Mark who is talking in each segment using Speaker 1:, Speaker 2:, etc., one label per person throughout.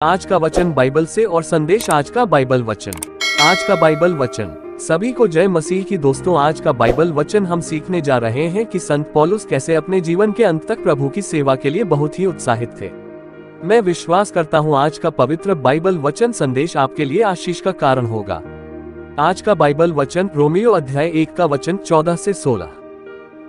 Speaker 1: आज का वचन बाइबल से और संदेश। आज का बाइबल वचन। आज का बाइबल वचन। सभी को जय मसीह की। दोस्तों, आज का बाइबल वचन हम सीखने जा रहे हैं कि संत पौलुस कैसे अपने जीवन के अंत तक प्रभु की सेवा के लिए बहुत ही उत्साहित थे। मैं विश्वास करता हूँ आज का पवित्र बाइबल वचन संदेश आपके लिए आशीष का कारण होगा। आज का बाइबल वचन रोमियो अध्याय 1 का वचन 14 से 16।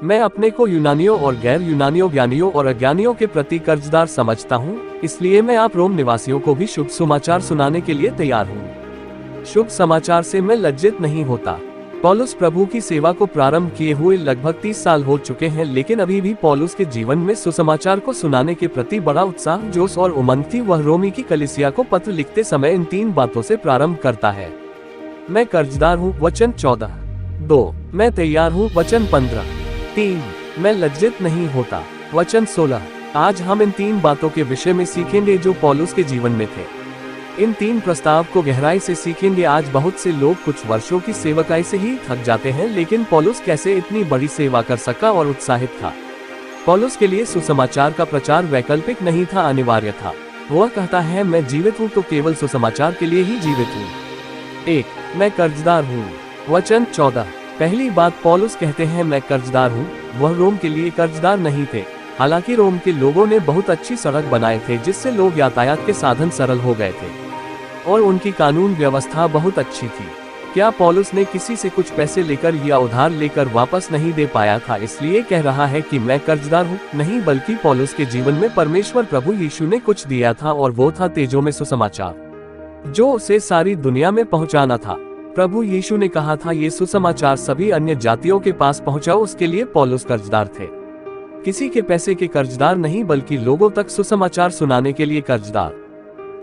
Speaker 1: मैं अपने को यूनानियों और गैर यूनानियों, ज्ञानियों और अज्ञानियों के प्रति कर्जदार समझता हूँ, इसलिए मैं आप रोम निवासियों को भी शुभ समाचार सुनाने के लिए तैयार हूँ। शुभ समाचार से मैं लज्जित नहीं होता। पौलुस प्रभु की सेवा को प्रारंभ किए हुए लगभग 30 साल हो चुके हैं, लेकिन अभी भी पौलुस के जीवन में सुसमाचार को सुनाने के प्रति बड़ा उत्साह, जोश और उमंग थी। वह रोमी की कलीसिया को पत्र लिखते समय इन 3 बातों से प्रारंभ करता है। मैं कर्जदार हूँ, वचन 14। 2, मैं तैयार हूँ, वचन 15। 3, मैं लज्जित नहीं होता, वचन 16। आज हम इन 3 बातों के विषय में सीखेंगे जो पौलुस के जीवन में थे। इन 3 प्रस्ताव को गहराई से सीखेंगे। आज बहुत से लोग कुछ वर्षों की सेवकाई से ही थक जाते हैं, लेकिन पौलुस कैसे इतनी बड़ी सेवा कर सका और उत्साहित था। पौलुस के लिए सुसमाचार का प्रचार वैकल्पिक नहीं था, अनिवार्य था। वह कहता है, मैं जीवित हूँ तो केवल सुसमाचार के लिए ही जीवित हूँ। 1, मैं कर्जदार हूँ, वचन 14। पहली बात पौलुस कहते हैं, मैं कर्जदार हूँ। वह रोम के लिए कर्जदार नहीं थे। हालांकि रोम के लोगों ने बहुत अच्छी सड़क बनाए थे, जिससे लोग यातायात के साधन सरल हो गए थे और उनकी कानून व्यवस्था बहुत अच्छी थी। क्या पौलुस ने किसी से कुछ पैसे लेकर या उधार लेकर वापस नहीं दे पाया था, इसलिए कह रहा है कि मैं कर्जदार हूँ? नहीं, बल्कि पौलुस के जीवन में परमेश्वर प्रभु यीशु ने कुछ दिया था, और वो था तेजो में सुसमाचार, जो उसे सारी दुनिया में पहुँचाना था। प्रभु यीशु ने कहा था, ये सुसमाचार सभी अन्य जातियों के पास पहुंचाओ। उसके लिए पौलुस कर्जदार थे। किसी के पैसे के कर्जदार नहीं, बल्कि लोगों तक सुसमाचार सुनाने के लिए कर्जदार।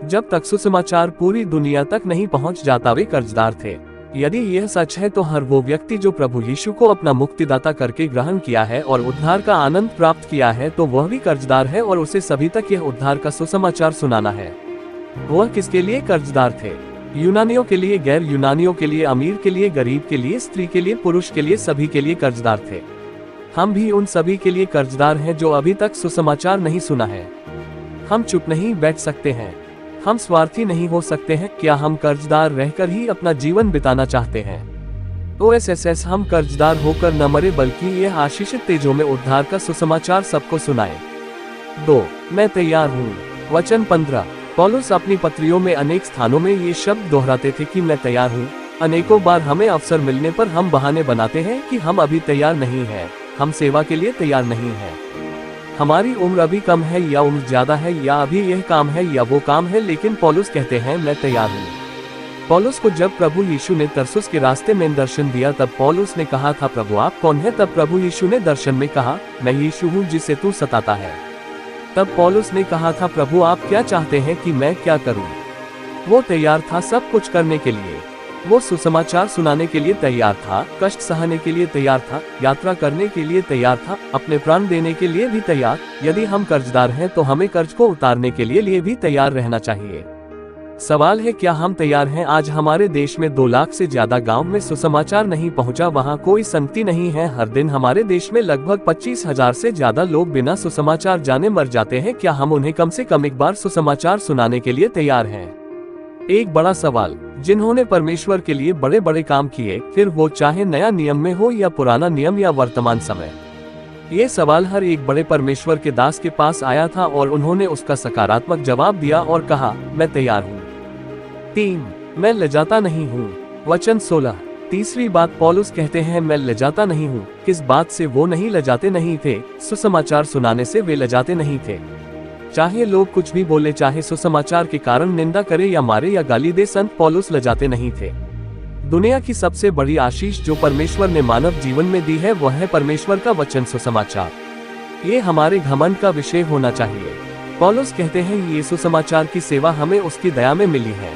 Speaker 1: जब तक सुसमाचार पूरी दुनिया तक नहीं पहुंच जाता, वे कर्जदार थे। यदि यह सच है तो हर वो व्यक्ति जो प्रभु यीशु को अपना मुक्तिदाता करके ग्रहण किया है और उद्धार का आनंद प्राप्त किया है, तो वह भी कर्जदार है और उसे सभी तक यह उद्धार का सुसमाचार सुनाना है। वह किसके लिए कर्जदार थे? यूनानियों के लिए, गैर यूनानियों के लिए, अमीर के लिए, गरीब के लिए, स्त्री के लिए, पुरुष के लिए, सभी के लिए कर्जदार थे। हम भी उन सभी के लिए कर्जदार हैं जो अभी तक सुसमाचार नहीं सुना है। हम चुप नहीं बैठ सकते हैं। हम स्वार्थी नहीं हो सकते हैं। क्या हम कर्जदार रहकर ही अपना जीवन बिताना चाहते हैं? OSSS, हम कर्जदार होकर न मरे, बल्कि यह आशीषित तेजों में उद्धार का सुसमाचार सबको सुनाए। 2, मैं तैयार हूँ, वचन 15। पौलुस अपनी पत्रियों में अनेक स्थानों में ये शब्द दोहराते थे कि मैं तैयार हूँ। अनेकों बार हमें अवसर मिलने पर हम बहाने बनाते हैं कि हम अभी तैयार नहीं हैं, हम सेवा के लिए तैयार नहीं हैं, हमारी उम्र अभी कम है या उम्र ज्यादा है, या अभी यह काम है या वो काम है। लेकिन पौलुस कहते हैं, मैं तैयार हूँ। पौलुस को जब प्रभु यीशु ने तरसुस के रास्ते में दर्शन दिया, तब पौलुस ने कहा था, प्रभु आप कौन है? तब प्रभु यीशु ने दर्शन में कहा, मैं यीशु हूँ जिसे तू सताता है। तब पौलुस ने कहा था, प्रभु आप क्या चाहते हैं कि मैं क्या करूं? वो तैयार था सब कुछ करने के लिए। वो सुसमाचार सुनाने के लिए तैयार था, कष्ट सहने के लिए तैयार था, यात्रा करने के लिए तैयार था, अपने प्राण देने के लिए भी तैयार। यदि हम कर्जदार हैं तो हमें कर्ज को उतारने के लिए भी तैयार रहना चाहिए। सवाल है, क्या हम तैयार हैं? आज हमारे देश में 2 लाख से ज्यादा गांव में सुसमाचार नहीं पहुंचा, वहां कोई संगति नहीं है। हर दिन हमारे देश में लगभग 25,000 से ज्यादा लोग बिना सुसमाचार जाने मर जाते हैं। क्या हम उन्हें कम से कम एक बार सुसमाचार सुनाने के लिए तैयार हैं? एक बड़ा सवाल। जिन्होंने परमेश्वर के लिए बड़े बड़े काम किए, फिर वो चाहे नया नियम में हो या पुराना नियम या वर्तमान समय, ये सवाल हर एक बड़े परमेश्वर के दास के पास आया था और उन्होंने उसका सकारात्मक जवाब दिया और कहा, मैं तैयार हूँ। 3, मैं लजाता नहीं हूँ, वचन 16। तीसरी बात पौलुस कहते हैं, मैं लजाता नहीं हूँ। किस बात से वो नहीं लजाते नहीं थे? सुसमाचार सुनाने से वे लजाते नहीं थे। चाहे लोग कुछ भी बोले, चाहे सुसमाचार के कारण निंदा करे या मारे या गाली दे, संत पौलुस लजाते नहीं थे। दुनिया की सबसे बड़ी आशीष जो परमेश्वर ने मानव जीवन में दी है, वह है परमेश्वर का वचन सुसमाचार। ये हमारे घमंड का विषय होना चाहिए। पौलुस कहते हैं, ये सुसमाचार की सेवा हमें उसकी दया में मिली है।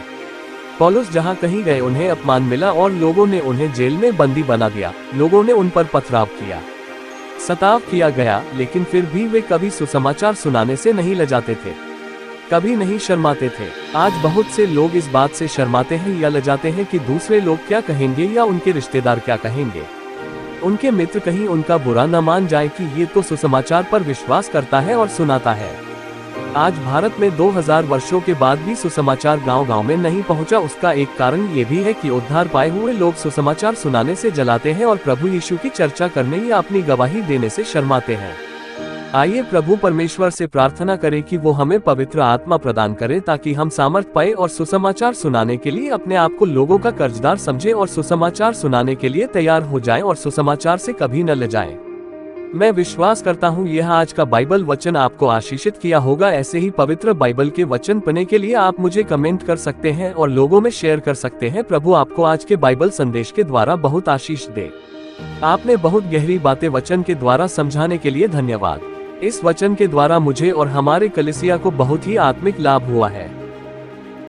Speaker 1: पौलुस जहाँ कहीं गए उन्हें अपमान मिला और लोगों ने उन्हें जेल में बंदी बना दिया। लोगों ने उन पर पथराव किया, सताव किया गया, लेकिन फिर भी वे कभी सुसमाचार सुनाने से नहीं लजाते थे, कभी नहीं शर्माते थे। आज बहुत से लोग इस बात से शर्माते हैं या लजाते हैं कि दूसरे लोग क्या कहेंगे या उनके रिश्तेदार क्या कहेंगे, उनके मित्र कहीं उनका बुरा न मान जाए कि ये तो सुसमाचार पर विश्वास करता है और सुनाता है। आज भारत में 2000 वर्षों के बाद भी सुसमाचार गांव-गांव में नहीं पहुंचा। उसका एक कारण ये भी है कि उद्धार पाए हुए लोग सुसमाचार सुनाने से जलाते हैं और प्रभु यीशु की चर्चा करने या अपनी गवाही देने से शर्माते हैं। आइए प्रभु परमेश्वर से प्रार्थना करें कि वो हमें पवित्र आत्मा प्रदान करे ताकि हम सामर्थ पाए और सुसमाचार सुनाने के लिए अपने आप को लोगों का कर्जदार समझे और सुसमाचार सुनाने के लिए तैयार हो जाएं और सुसमाचार से कभी न लजाएं। मैं विश्वास करता हूँ यह आज का बाइबल वचन आपको आशीषित किया होगा। ऐसे ही पवित्र बाइबल के वचन पढ़ने के लिए आप मुझे कमेंट कर सकते हैं और लोगों में शेयर कर सकते हैं। प्रभु आपको आज के बाइबल संदेश के द्वारा बहुत आशीष दे। आपने बहुत गहरी बातें वचन के द्वारा समझाने के लिए धन्यवाद। इस वचन के द्वारा मुझे और हमारे कलीसिया को बहुत ही आत्मिक लाभ हुआ है।